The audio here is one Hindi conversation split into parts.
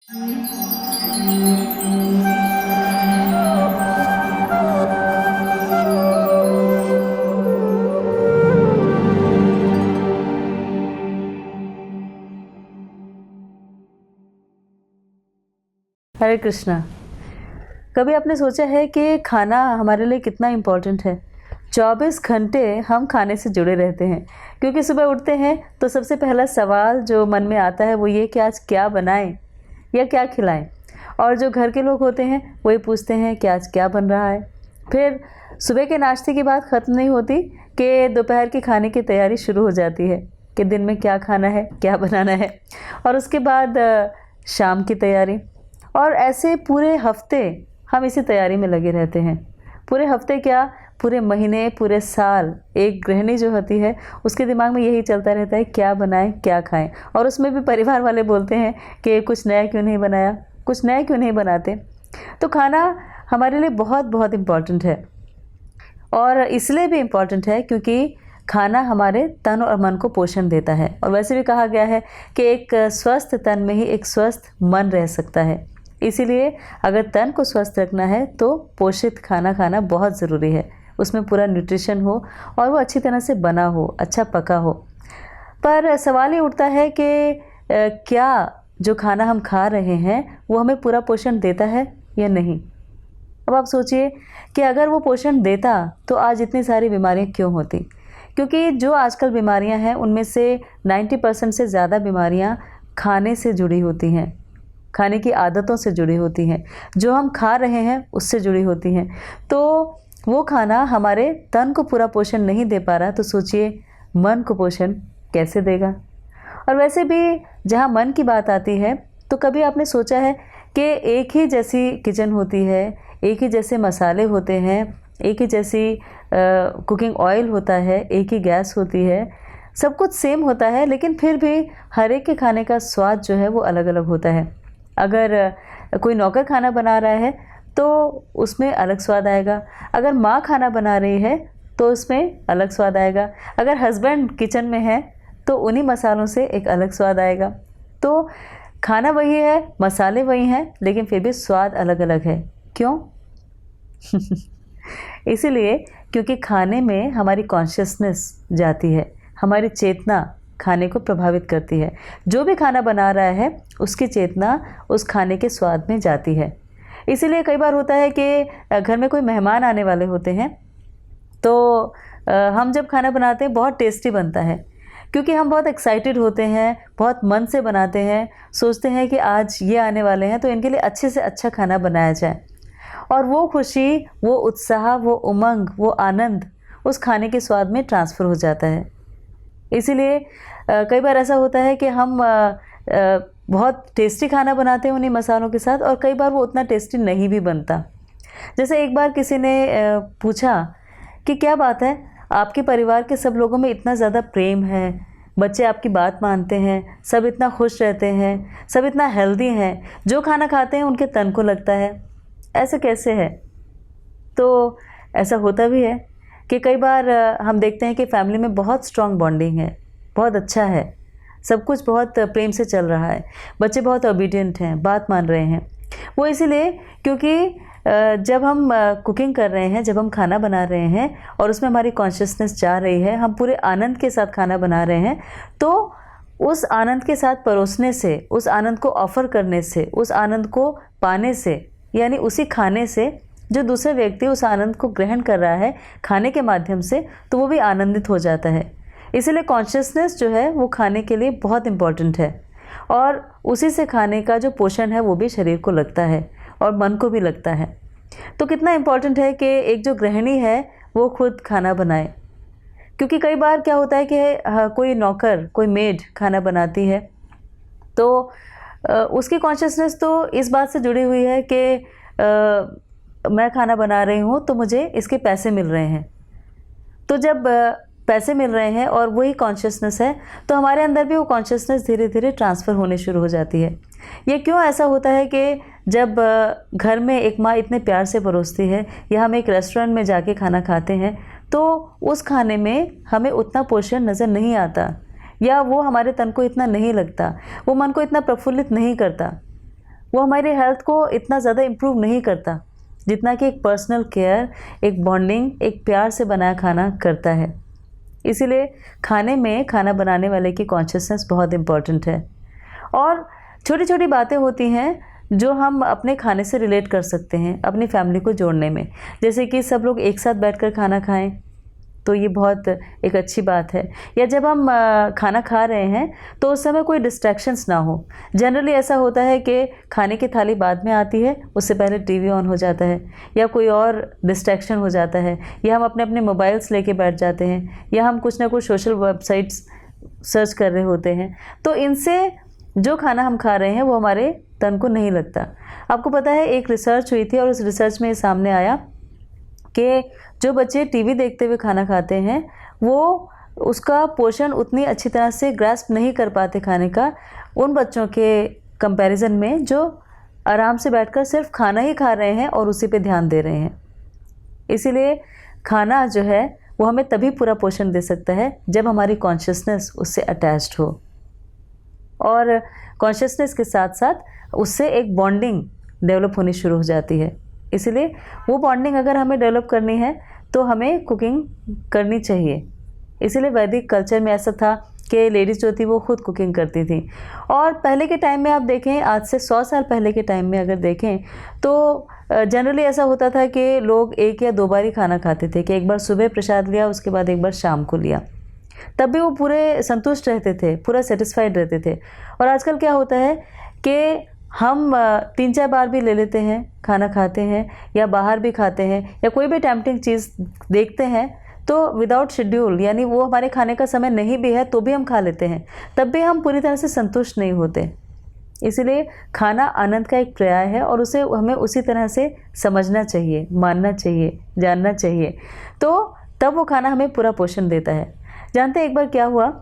हरे कृष्णा। कभी आपने सोचा है कि खाना हमारे लिए कितना इम्पोर्टेंट है? 24 घंटे हम खाने से जुड़े रहते हैं, क्योंकि सुबह उठते हैं तो सबसे पहला सवाल जो मन में आता है वो ये कि आज क्या बनाएं या क्या खिलाएं। और जो घर के लोग होते हैं वही पूछते हैं कि आज क्या बन रहा है। फिर सुबह के नाश्ते की बात ख़त्म नहीं होती कि दोपहर के खाने की तैयारी शुरू हो जाती है कि दिन में क्या खाना है, क्या बनाना है। और उसके बाद शाम की तैयारी, और ऐसे पूरे हफ्ते हम इसी तैयारी में लगे रहते हैं। पूरे हफ्ते क्या, पूरे महीने, पूरे साल एक गृहिणी जो होती है उसके दिमाग में यही चलता रहता है क्या बनाएं, क्या खाएं। और उसमें भी परिवार वाले बोलते हैं कि कुछ नया क्यों नहीं बनाया, कुछ नया क्यों नहीं बनाते। तो खाना हमारे लिए बहुत बहुत इम्पॉर्टेंट है, और इसलिए भी इम्पॉर्टेंट है क्योंकि खाना हमारे तन और मन को पोषण देता है। और वैसे भी कहा गया है कि एक स्वस्थ तन में ही एक स्वस्थ मन रह सकता है। इसीलिए अगर तन को स्वस्थ रखना है तो पोषित खाना खाना बहुत ज़रूरी है। उसमें पूरा न्यूट्रिशन हो और वो अच्छी तरह से बना हो, अच्छा पका हो। पर सवाल ये उठता है कि क्या जो खाना हम खा रहे हैं वो हमें पूरा पोषण देता है या नहीं। अब आप सोचिए कि अगर वो पोषण देता तो आज इतनी सारी बीमारियां क्यों होती। क्योंकि जो आजकल बीमारियां हैं उनमें से 90% से ज़्यादा बीमारियां खाने से जुड़ी होती हैं, खाने की आदतों से जुड़ी होती हैं, जो हम खा रहे हैं उससे जुड़ी होती हैं। तो वो खाना हमारे तन को पूरा पोषण नहीं दे पा रहा, तो सोचिए मन को पोषण कैसे देगा। और वैसे भी जहाँ मन की बात आती है तो कभी आपने सोचा है कि एक ही जैसी किचन होती है, एक ही जैसे मसाले होते हैं, एक ही जैसी कुकिंग ऑयल होता है, एक ही गैस होती है, सब कुछ सेम होता है, लेकिन फिर भी हर एक के खाने का स्वाद जो है वो अलग अलग होता है। अगर कोई नौकर खाना बना रहा है तो उसमें अलग स्वाद आएगा, अगर माँ खाना बना रही है तो उसमें अलग स्वाद आएगा, अगर हस्बैंड किचन में है तो उन्हीं मसालों से एक अलग स्वाद आएगा। तो खाना वही है, मसाले वही हैं, लेकिन फिर भी स्वाद अलग अलग है। क्यों? इसीलिए क्योंकि खाने में हमारी कॉन्शियसनेस जाती है, हमारी चेतना खाने को प्रभावित करती है। जो भी खाना बना रहा है उसकी चेतना उस खाने के स्वाद में जाती है। इसीलिए कई बार होता है कि घर में कोई मेहमान आने वाले होते हैं तो हम जब खाना बनाते हैं बहुत टेस्टी बनता है, क्योंकि हम बहुत एक्साइटेड होते हैं, बहुत मन से बनाते हैं, सोचते हैं कि आज ये आने वाले हैं तो इनके लिए अच्छे से अच्छा खाना बनाया जाए। और वो खुशी, वो उत्साह, वो उमंग, वो आनंद उस खाने के स्वाद में ट्रांसफ़र हो जाता है। इसीलिए कई बार ऐसा होता है कि हम बहुत टेस्टी खाना बनाते हैं उन्हीं मसालों के साथ, और कई बार वो उतना टेस्टी नहीं भी बनता। जैसे एक बार किसी ने पूछा कि क्या बात है, आपके परिवार के सब लोगों में इतना ज़्यादा प्रेम है, बच्चे आपकी बात मानते हैं, सब इतना खुश रहते हैं, सब इतना हेल्दी हैं, जो खाना खाते हैं उनके तन को लगता है, ऐसा कैसे है? तो ऐसा होता भी है कि कई बार हम देखते हैं कि फैमिली में बहुत स्ट्रॉन्ग बॉन्डिंग है, बहुत अच्छा है, सब कुछ बहुत प्रेम से चल रहा है, बच्चे बहुत ओबीडियंट हैं, बात मान रहे हैं। वो इसीलिए क्योंकि जब हम कुकिंग कर रहे हैं, जब हम खाना बना रहे हैं और उसमें हमारी कॉन्शियसनेस जा रही है, हम पूरे आनंद के साथ खाना बना रहे हैं, तो उस आनंद के साथ परोसने से, उस आनंद को ऑफ़र करने से, उस आनंद को पाने से, यानी उसी खाने से जो दूसरे व्यक्ति उस आनंद को ग्रहण कर रहा है खाने के माध्यम से, तो वो भी आनंदित हो जाता है। इसीलिए कॉन्शियसनेस जो है वो खाने के लिए बहुत इम्पॉर्टेंट है, और उसी से खाने का जो पोषण है वो भी शरीर को लगता है और मन को भी लगता है। तो कितना इम्पॉर्टेंट है कि एक जो गृहिणी है वो खुद खाना बनाए, क्योंकि कई बार क्या होता है कि कोई नौकर, कोई मेड खाना बनाती है तो उसकी कॉन्शियसनेस तो इस बात से जुड़ी हुई है कि मैं खाना बना रही हूँ तो मुझे इसके पैसे मिल रहे हैं। तो जब पैसे मिल रहे हैं और वही कॉन्शियसनेस है, तो हमारे अंदर भी वो कॉन्शियसनेस धीरे धीरे ट्रांसफ़र होने शुरू हो जाती है। ये क्यों ऐसा होता है कि जब घर में एक माँ इतने प्यार से परोसती है, या हम एक रेस्टोरेंट में जाके खाना खाते हैं, तो उस खाने में हमें उतना पोषण नज़र नहीं आता, या वो हमारे तन को इतना नहीं लगता, वो मन को इतना प्रफुल्लित नहीं करता। वो हमारी हेल्थ को इतना ज़्यादा इम्प्रूव नहीं करता जितना कि एक पर्सनल केयर, एक बॉन्डिंग, एक प्यार से बनाया खाना करता है। इसीलिए खाने में खाना बनाने वाले की कॉन्शियसनेस बहुत इम्पॉर्टेंट है। और छोटी छोटी बातें होती हैं जो हम अपने खाने से रिलेट कर सकते हैं अपनी फैमिली को जोड़ने में। जैसे कि सब लोग एक साथ बैठकर खाना खाएं, तो ये बहुत एक अच्छी बात है। या जब हम खाना खा रहे हैं तो उस समय कोई डिस्ट्रैक्शंस ना हो। जनरली ऐसा होता है कि खाने की थाली बाद में आती है, उससे पहले टीवी ऑन हो जाता है या कोई और डिस्ट्रैक्शन हो जाता है, या हम अपने अपने मोबाइल्स लेके बैठ जाते हैं, या हम कुछ ना कुछ सोशल वेबसाइट्स सर्च कर रहे होते हैं। तो इनसे जो खाना हम खा रहे हैं वो हमारे तन को नहीं लगता। आपको पता है एक रिसर्च हुई थी और उस रिसर्च में सामने आया कि जो बच्चे टीवी देखते हुए खाना खाते हैं वो उसका पोषण उतनी अच्छी तरह से ग्रास्प नहीं कर पाते खाने का उन बच्चों के कंपैरिजन में जो आराम से बैठकर सिर्फ खाना ही खा रहे हैं और उसी पे ध्यान दे रहे हैं। इसीलिए खाना जो है वो हमें तभी पूरा पोषण दे सकता है जब हमारी कॉन्शियसनेस उससे अटैच्ड हो, और कॉन्शियसनेस के साथ साथ उससे एक बॉन्डिंग डेवलप होनी शुरू हो जाती है। इसलिए वो बॉन्डिंग अगर हमें डेवलप करनी है तो हमें कुकिंग करनी चाहिए। इसीलिए वैदिक कल्चर में ऐसा था कि लेडीज़ जो थी वो खुद कुकिंग करती थी। और पहले के टाइम में आप देखें, आज से 100 साल पहले के टाइम में अगर देखें तो जनरली ऐसा होता था कि लोग एक या दो बार ही खाना खाते थे, कि एक बार सुबह प्रसाद लिया, उसके बाद एक बार शाम को लिया, तब भी वो पूरे संतुष्ट रहते थे, पूरा सेटिस्फाइड रहते थे। और आजकल क्या होता है कि हम 3-4 बार भी ले लेते हैं, खाना खाते हैं या बाहर भी खाते हैं या कोई भी टेम्पटिंग चीज़ देखते हैं तो विदाउट शेड्यूल, यानी वो हमारे खाने का समय नहीं भी है तो भी हम खा लेते हैं, तब भी हम पूरी तरह से संतुष्ट नहीं होते। इसलिए खाना आनंद का एक पर्याय है और उसे हमें उसी तरह से समझना चाहिए, मानना चाहिए, जानना चाहिए, तो तब वो खाना हमें पूरा पोषण देता है। जानते हैं एक बार क्या हुआ,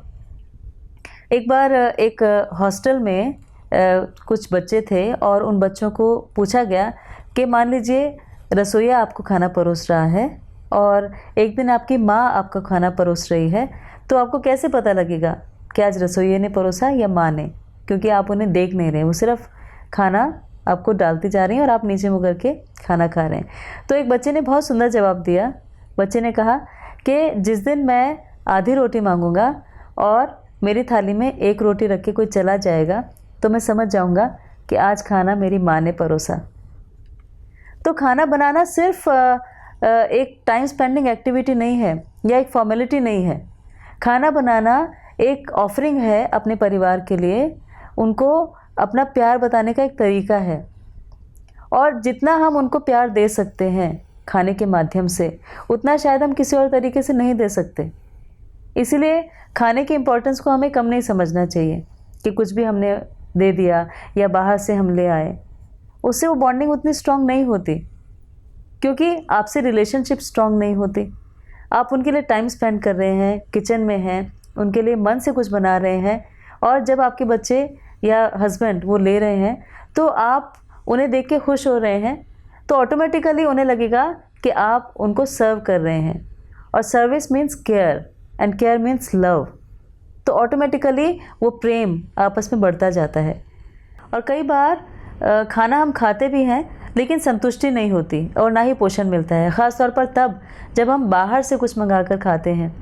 एक बार एक हॉस्टल में कुछ बच्चे थे और उन बच्चों को पूछा गया कि मान लीजिए रसोइया आपको खाना परोस रहा है और एक दिन आपकी माँ आपका खाना परोस रही है, तो आपको कैसे पता लगेगा कि आज रसोइये ने परोसा या माँ ने, क्योंकि आप उन्हें देख नहीं रहे, वो सिर्फ खाना आपको डालती जा रही हैं और आप नीचे मुँह करके खाना खा रहे हैं। तो एक बच्चे ने बहुत सुंदर जवाब दिया। बच्चे ने कहा कि जिस दिन मैं आधी रोटी मांगूंगा और मेरी थाली में एक रोटी रख के कोई चला जाएगा तो मैं समझ जाऊंगा कि आज खाना मेरी माँ ने परोसा। तो खाना बनाना सिर्फ एक टाइम स्पेंडिंग एक्टिविटी नहीं है या एक फॉर्मेलिटी नहीं है। खाना बनाना एक ऑफरिंग है अपने परिवार के लिए, उनको अपना प्यार बताने का एक तरीका है, और जितना हम उनको प्यार दे सकते हैं खाने के माध्यम से उतना शायद हम किसी और तरीके से नहीं दे सकते। इसीलिए खाने की इम्पोर्टेंस को हमें कम नहीं समझना चाहिए कि कुछ भी हमने दे दिया या बाहर से हम ले आए, उससे वो बॉन्डिंग उतनी स्ट्रांग नहीं होती, क्योंकि आपसे रिलेशनशिप स्ट्रांग नहीं होती। आप उनके लिए टाइम स्पेंड कर रहे हैं, किचन में हैं, उनके लिए मन से कुछ बना रहे हैं, और जब आपके बच्चे या हस्बैंड वो ले रहे हैं तो आप उन्हें देख के खुश हो रहे हैं, तो ऑटोमेटिकली उन्हें लगेगा कि आप उनको सर्व कर रहे हैं, और service means care and care means love. तो ऑटोमेटिकली वो प्रेम आपस में बढ़ता जाता है। और कई बार खाना हम खाते भी हैं लेकिन संतुष्टि नहीं होती और ना ही पोषण मिलता है, ख़ास तौर पर तब जब हम बाहर से कुछ मंगाकर खाते हैं।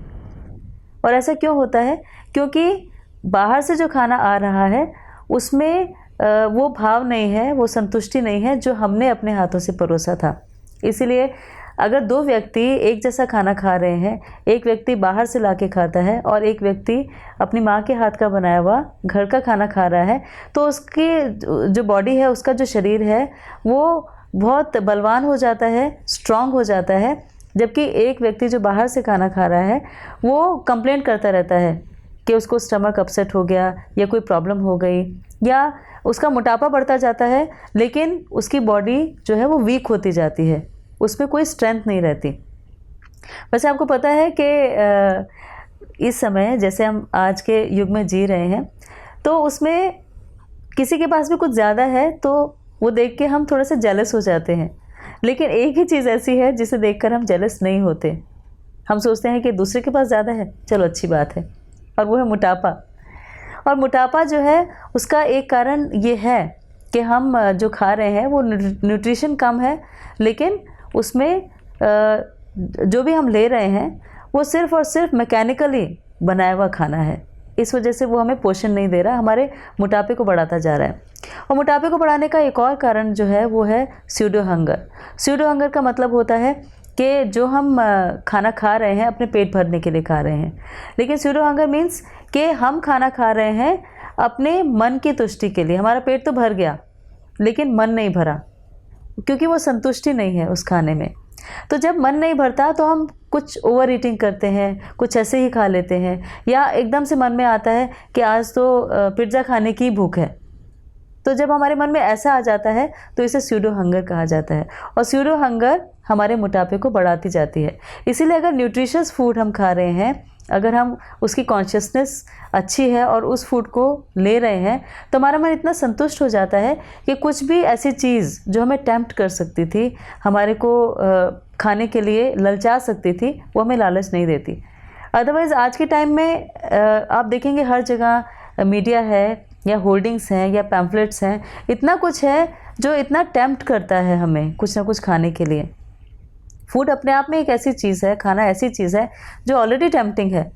और ऐसा क्यों होता है? क्योंकि बाहर से जो खाना आ रहा है उसमें वो भाव नहीं है, वो संतुष्टि नहीं है जो हमने अपने हाथों से परोसा था। इसीलिए अगर दो व्यक्ति एक जैसा खाना खा रहे हैं, एक व्यक्ति बाहर से लाके खाता है और एक व्यक्ति अपनी माँ के हाथ का बनाया हुआ घर का खाना खा रहा है, तो उसकी जो बॉडी है, उसका जो शरीर है वो बहुत बलवान हो जाता है, स्ट्रांग हो जाता है। जबकि एक व्यक्ति जो बाहर से खाना खा रहा है वो कंप्लेन करता रहता है कि उसको स्टमक अपसेट हो गया या कोई प्रॉब्लम हो गई, या उसका मोटापा बढ़ता जाता है लेकिन उसकी बॉडी जो है वो वीक होती जाती है, उसमें कोई स्ट्रेंथ नहीं रहती। वैसे आपको पता है कि इस समय जैसे हम आज के युग में जी रहे हैं तो उसमें किसी के पास भी कुछ ज़्यादा है तो वो देख के हम थोड़ा सा जेलस हो जाते हैं, लेकिन एक ही चीज़ ऐसी है जिसे देखकर हम जेलस नहीं होते। हम सोचते हैं कि दूसरे के पास ज़्यादा है, चलो अच्छी बात है, और वो है मोटापा। और मोटापा जो है उसका एक कारण ये है कि हम जो खा रहे हैं वो न्यूट्रिशन कम है, लेकिन उसमें जो भी हम ले रहे हैं वो सिर्फ़ और सिर्फ मैकेनिकली बनाया हुआ खाना है। इस वजह से वो हमें पोषण नहीं दे रहा, हमारे मोटापे को बढ़ाता जा रहा है। और मोटापे को बढ़ाने का एक और कारण जो है वो है स्यूडो हंगर। स्यूडो हंगर का मतलब होता है कि जो हम खाना खा रहे हैं अपने पेट भरने के लिए खा रहे हैं, लेकिन स्यूडो हंगर मीन्स कि हम खाना खा रहे हैं अपने मन की तुष्टि के लिए। हमारा पेट तो भर गया लेकिन मन नहीं भरा, क्योंकि वो संतुष्टि नहीं है उस खाने में। तो जब मन नहीं भरता तो हम कुछ ओवर ईटिंग करते हैं, कुछ ऐसे ही खा लेते हैं, या एकदम से मन में आता है कि आज तो पिज़्ज़ा खाने की भूख है। तो जब हमारे मन में ऐसा आ जाता है तो इसे स्यूडो हंगर कहा जाता है, और स्यूडो हंगर हमारे मोटापे को बढ़ाती जाती है। इसीलिए अगर न्यूट्रिशियस फूड हम खा रहे हैं, अगर हम उसकी कॉन्शियसनेस अच्छी है और उस फूड को ले रहे हैं, तो हमारा मन इतना संतुष्ट हो जाता है कि कुछ भी ऐसी चीज़ जो हमें टेम्प्ट कर सकती थी, हमारे को खाने के लिए ललचा सकती थी, वो हमें लालच नहीं देती। अदरवाइज़ आज के टाइम में आप देखेंगे हर जगह मीडिया है या होर्डिंग्स हैं या पैम्फलेट्स हैं, इतना कुछ है जो इतना टेम्प्ट करता है हमें कुछ ना कुछ खाने के लिए। फूड अपने आप में एक ऐसी चीज़ है, खाना ऐसी चीज़ है जो ऑलरेडी टेम्प्टिंग है,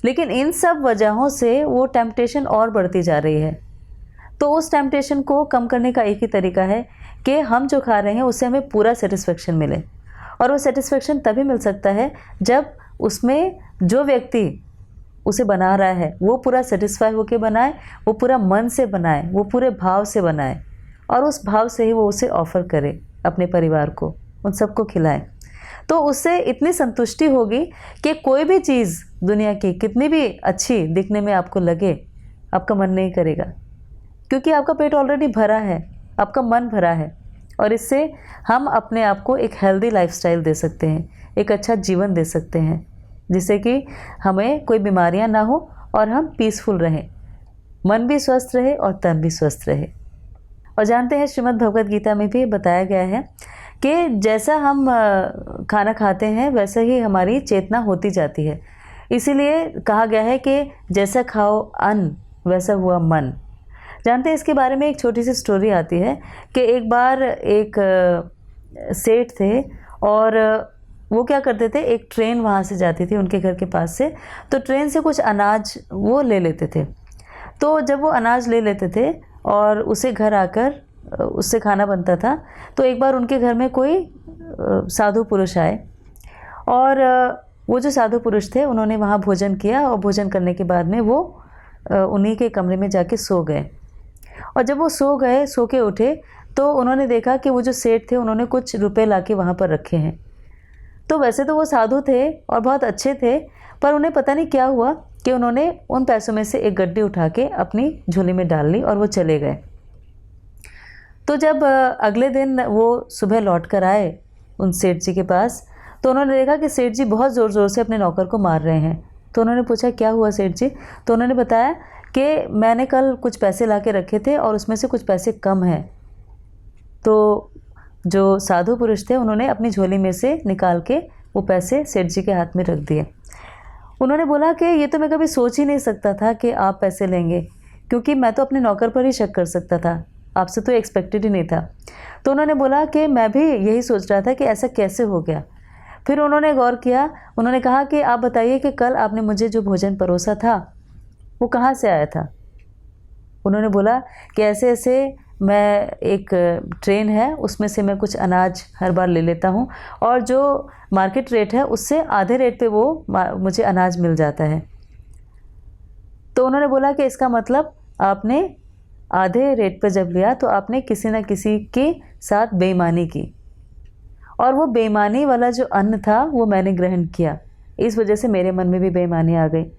लेकिन इन सब वजहों से वो टेम्पटेशन और बढ़ती जा रही है। तो उस टेम्पटेशन को कम करने का एक ही तरीका है कि हम जो खा रहे हैं उससे हमें पूरा सेटिस्फेक्शन मिले, और वो सेटिस्फेक्शन तभी मिल सकता है जब उसमें जो व्यक्ति उसे बना रहा है वो पूरा सेटिस्फाई होकर बनाए, वो पूरा मन से बनाए, वो पूरे भाव से बनाए, और उस भाव से ही वो उसे ऑफ़र करे अपने परिवार को, उन सबको खिलाए। तो उससे इतनी संतुष्टि होगी कि कोई भी चीज़ दुनिया की कितनी भी अच्छी दिखने में आपको लगे, आपका मन नहीं करेगा, क्योंकि आपका पेट ऑलरेडी भरा है, आपका मन भरा है। और इससे हम अपने आप को एक हेल्दी लाइफस्टाइल दे सकते हैं, एक अच्छा जीवन दे सकते हैं, जिससे कि हमें कोई बीमारियां ना हो और हम पीसफुल रहें, मन भी स्वस्थ रहे और तन भी स्वस्थ रहे। और जानते हैं श्रीमद् भगवद गीता में भी बताया गया है कि जैसा हम खाना खाते हैं वैसे ही हमारी चेतना होती जाती है। इसीलिए कहा गया है कि जैसा खाओ अन्न वैसा हुआ मन। जानते हैं इसके बारे में एक छोटी सी स्टोरी आती है कि एक बार एक सेठ थे, और वो क्या करते थे, एक ट्रेन वहाँ से जाती थी उनके घर के पास से, तो ट्रेन से कुछ अनाज वो ले लेते थे। तो जब वो अनाज ले लेते थे और उसे घर आकर उससे खाना बनता था, तो एक बार उनके घर में कोई साधु पुरुष आए, और वो जो साधु पुरुष थे उन्होंने वहाँ भोजन किया, और भोजन करने के बाद में वो उन्हीं के कमरे में जाके सो गए। और जब वो सो गए, सो के उठे, तो उन्होंने देखा कि वो जो सेठ थे उन्होंने कुछ रुपए लाके वहाँ पर रखे हैं। तो वैसे तो वो साधु थे और बहुत अच्छे थे, पर उन्हें पता नहीं क्या हुआ कि उन्होंने उन पैसों में से एक गड्डी उठा के अपनी झोली में डाल ली और वो चले गए। तो जब अगले दिन वो सुबह लौट कर आए उन सेठ जी के पास, तो उन्होंने देखा कि सेठ जी बहुत ज़ोर ज़ोर से अपने नौकर को मार रहे हैं। तो उन्होंने पूछा क्या हुआ सेठ जी? तो उन्होंने बताया कि मैंने कल कुछ पैसे ला के रखे थे और उसमें से कुछ पैसे कम हैं। तो जो साधु पुरुष थे उन्होंने अपनी झोली में से निकाल के वो पैसे सेठ जी के हाथ में रख दिए। उन्होंने बोला कि ये तो मैं कभी सोच ही नहीं सकता था कि आप पैसे लेंगे, क्योंकि मैं तो अपने नौकर पर ही शक कर सकता था, आपसे तो एक्सपेक्टेड ही नहीं था। तो उन्होंने बोला कि मैं भी यही सोच रहा था कि ऐसा कैसे हो गया। फिर उन्होंने गौर किया, उन्होंने कहा कि आप बताइए कि कल आपने मुझे जो भोजन परोसा था वो कहाँ से आया था? उन्होंने बोला कि ऐसे ऐसे मैं एक ट्रेन है उसमें से मैं कुछ अनाज हर बार ले लेता हूँ, और जो मार्केट रेट है उससे आधे रेट पे वो मुझे अनाज मिल जाता है। तो उन्होंने बोला कि इसका मतलब आपने आधे रेट पर जब लिया तो आपने किसी न किसी के साथ बेईमानी की, और वो बेईमानी वाला जो अन्न था वो मैंने ग्रहण किया, इस वजह से मेरे मन में भी बेईमानी आ गई।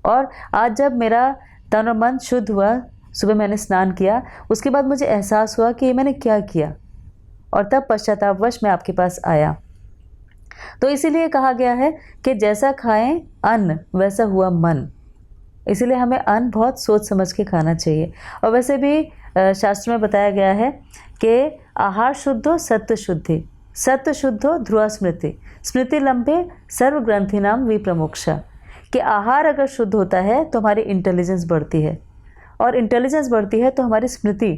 और आज जब मेरा तन और मन शुद्ध हुआ, सुबह मैंने स्नान किया, उसके बाद मुझे एहसास हुआ कि मैंने क्या किया, और तब पश्चातापवश मैं आपके पास आया। तो इसीलिए कहा गया है कि जैसा खाएं अन्न वैसा हुआ मन। इसीलिए हमें अन्न बहुत सोच समझ के खाना चाहिए। और वैसे भी शास्त्र में बताया गया है कि आहार शुद्धो सत्व शुद्धि, सत्व शुद्धो ध्रुवा स्मृति, स्मृति लंबे सर्व ग्रंथि नाम विप्रमोक्षा। कि आहार अगर शुद्ध होता है तो हमारी इंटेलिजेंस बढ़ती है, और इंटेलिजेंस बढ़ती है तो हमारी स्मृति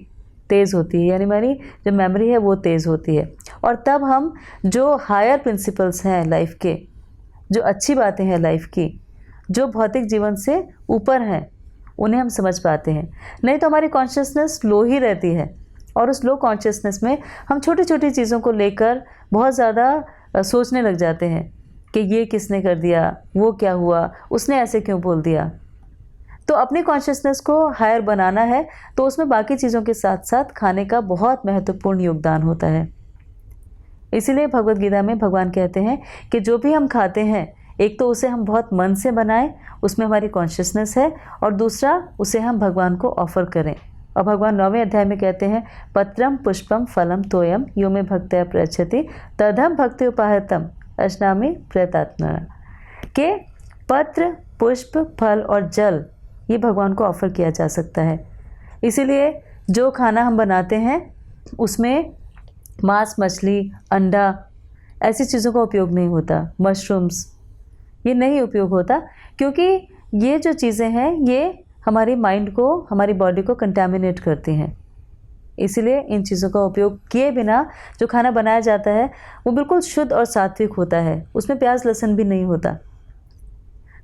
तेज़ होती है, यानी हमारी जो मेमोरी है वो तेज़ होती है। और तब हम जो हायर प्रिंसिपल्स हैं लाइफ के, जो अच्छी बातें हैं लाइफ की, जो भौतिक जीवन से ऊपर हैं, उन्हें हम समझ पाते हैं। नहीं तो हमारी कॉन्शियसनेस लो ही रहती है, और उस लो कॉन्शियसनेस में हम छोटी छोटी चीज़ों को लेकर बहुत ज़्यादा सोचने लग जाते हैं कि ये किसने कर दिया, वो क्या हुआ, उसने ऐसे क्यों बोल दिया। तो अपनी कॉन्शियसनेस को हायर बनाना है तो उसमें बाकी चीज़ों के साथ साथ खाने का बहुत महत्वपूर्ण योगदान होता है। इसीलिए भगवत गीता में भगवान कहते हैं कि जो भी हम खाते हैं, एक तो उसे हम बहुत मन से बनाएं, उसमें हमारी कॉन्शियसनेस है, और दूसरा उसे हम भगवान को ऑफर करें। और भगवान 9वें अध्याय में कहते हैं, पत्रम पुष्पम फलम तोयम यो मे भक्त्या प्रयच्छति तदहम भक्ति उपाहतम अश्नामि प्रयतात्मा। के पत्र, पुष्प, फल और जल ये भगवान को ऑफर किया जा सकता है। इसीलिए जो खाना हम बनाते हैं उसमें मांस, मछली, अंडा ऐसी चीज़ों का उपयोग नहीं होता, मशरूम्स ये नहीं उपयोग होता, क्योंकि ये जो चीज़ें हैं ये हमारी माइंड को, हमारी बॉडी को कंटामिनेट करती हैं। इसीलिए इन चीज़ों का उपयोग किए बिना जो खाना बनाया जाता है वो बिल्कुल शुद्ध और सात्विक होता है, उसमें प्याज लहसुन भी नहीं होता।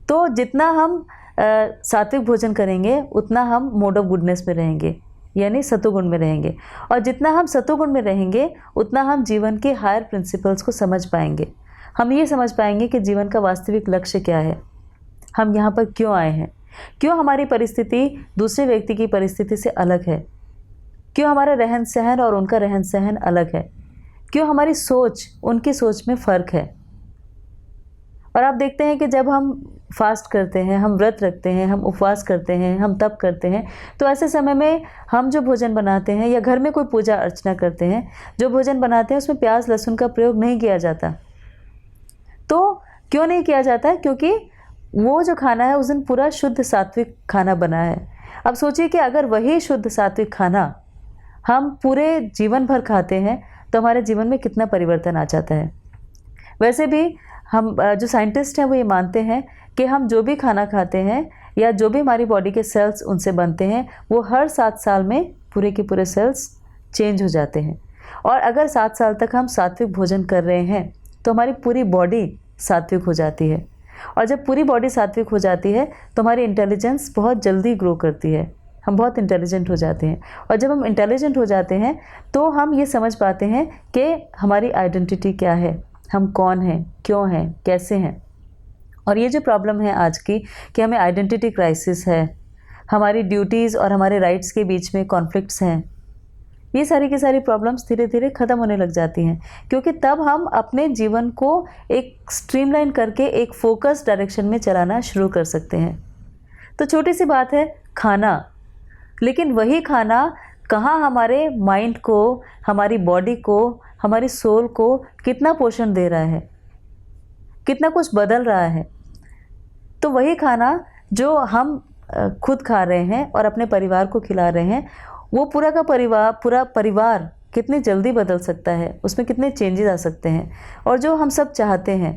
तो जितना हम सात्विक भोजन करेंगे उतना हम मोड ऑफ गुडनेस में रहेंगे, यानी सतोगुण में रहेंगे, और जितना हम सतोगुण में रहेंगे उतना हम जीवन के हायर प्रिंसिपल्स को समझ पाएंगे। हम ये समझ पाएंगे कि जीवन का वास्तविक लक्ष्य क्या है, हम यहाँ पर क्यों आए हैं, क्यों हमारी परिस्थिति दूसरे व्यक्ति की परिस्थिति से अलग है, क्यों हमारा रहन सहन और उनका रहन सहन अलग है, क्यों हमारी सोच उनकी सोच में फ़र्क है। और आप देखते हैं कि जब हम फास्ट करते हैं, हम व्रत रखते हैं, हम उपवास करते हैं, हम तप करते हैं, तो ऐसे समय में हम जो भोजन बनाते हैं या घर में कोई पूजा अर्चना करते हैं, जो भोजन बनाते हैं उसमें प्याज लहसुन का प्रयोग नहीं किया जाता। तो क्यों नहीं किया जाता है? क्योंकि वो जो खाना है उस दिन पूरा शुद्ध सात्विक खाना बना है। अब सोचिए कि अगर वही शुद्ध सात्विक खाना हम पूरे जीवन भर खाते हैं तो हमारे जीवन में कितना परिवर्तन आ जाता है। वैसे भी हम जो साइंटिस्ट हैं वो ये मानते हैं कि हम जो भी खाना खाते हैं या जो भी हमारी बॉडी के सेल्स उनसे बनते हैं वो हर 7 साल में पूरे के पूरे सेल्स चेंज हो जाते हैं। और अगर 7 साल तक हम सात्विक भोजन कर रहे हैं तो हमारी पूरी बॉडी सात्विक हो जाती है, और जब पूरी बॉडी सात्विक हो जाती है तो हमारी इंटेलिजेंस बहुत जल्दी ग्रो करती है, हम बहुत इंटेलिजेंट हो जाते हैं। और जब हम इंटेलिजेंट हो जाते हैं तो हम ये समझ पाते हैं कि हमारी आइडेंटिटी क्या है, हम कौन हैं, क्यों हैं, कैसे हैं। और ये जो प्रॉब्लम है आज की कि हमें आइडेंटिटी क्राइसिस है, हमारी ड्यूटीज़ और हमारे राइट्स के बीच में कॉन्फ्लिक्ट्स हैं, ये सारी की सारी प्रॉब्लम्स धीरे धीरे ख़त्म होने लग जाती हैं, क्योंकि तब हम अपने जीवन को एक स्ट्रीमलाइन करके एक फोकस डायरेक्शन में चलाना शुरू कर सकते हैं। तो छोटी सी बात है खाना, लेकिन वही खाना कहाँ हमारे माइंड को, हमारी बॉडी को, हमारी सोल को कितना पोषण दे रहा है, कितना कुछ बदल रहा है। तो वही खाना जो हम खुद खा रहे हैं और अपने परिवार को खिला रहे हैं, वो पूरा परिवार कितनी जल्दी बदल सकता है, उसमें कितने चेंजेस आ सकते हैं। और जो हम सब चाहते हैं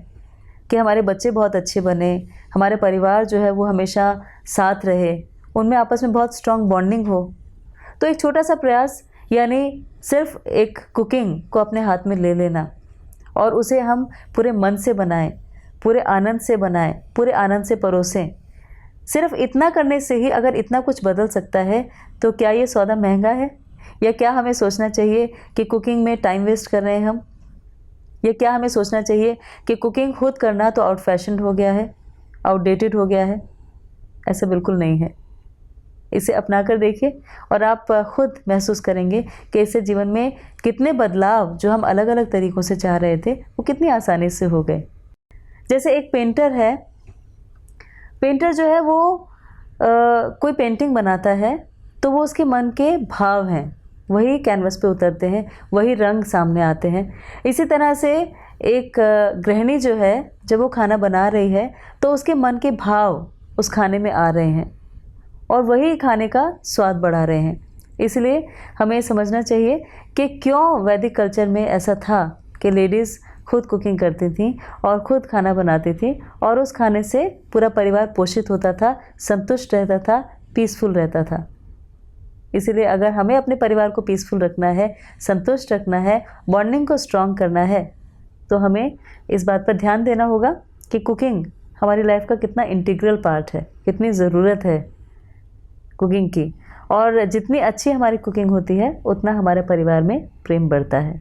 कि हमारे बच्चे बहुत अच्छे बने, हमारे परिवार जो है वो हमेशा साथ रहे, उनमें आपस में बहुत स्ट्रॉन्ग बॉन्डिंग हो, तो एक छोटा सा प्रयास यानी सिर्फ एक कुकिंग को अपने हाथ में ले लेना और उसे हम पूरे मन से बनाएं, पूरे आनंद से बनाएं, पूरे आनंद से परोसें। सिर्फ इतना करने से ही अगर इतना कुछ बदल सकता है तो क्या ये सौदा महंगा है? या क्या हमें सोचना चाहिए कि कुकिंग में टाइम वेस्ट कर रहे हैं हम? या क्या हमें सोचना चाहिए कि कुकिंग खुद करना तो आउट फैशन हो गया है, आउटडेटेड हो गया है? ऐसा बिल्कुल नहीं है। इसे अपना कर देखिए और आप खुद महसूस करेंगे कि इससे जीवन में कितने बदलाव जो हम अलग अलग तरीक़ों से चाह रहे थे वो कितनी आसानी से हो गए। जैसे एक पेंटर है, पेंटर जो है वो कोई पेंटिंग बनाता है तो वो उसके मन के भाव हैं, वही कैनवस पे उतरते हैं, वही रंग सामने आते हैं। इसी तरह से एक गृहिणी जो है जब वो खाना बना रही है तो उसके मन के भाव उस खाने में आ रहे हैं और वही खाने का स्वाद बढ़ा रहे हैं। इसलिए हमें समझना चाहिए कि क्यों वैदिक कल्चर में ऐसा था कि लेडीज़ खुद कुकिंग करती थी और ख़ुद खाना बनाती थी और उस खाने से पूरा परिवार पोषित होता था, संतुष्ट रहता था, पीसफुल रहता था। इसीलिए अगर हमें अपने परिवार को पीसफुल रखना है, संतुष्ट रखना है, बॉन्डिंग को स्ट्रॉन्ग करना है, तो हमें इस बात पर ध्यान देना होगा कि कुकिंग हमारी लाइफ का कितना इंटीग्रल पार्ट है, कितनी ज़रूरत है कुकिंग की। और जितनी अच्छी हमारी कुकिंग होती है उतना हमारे परिवार में प्रेम बढ़ता है।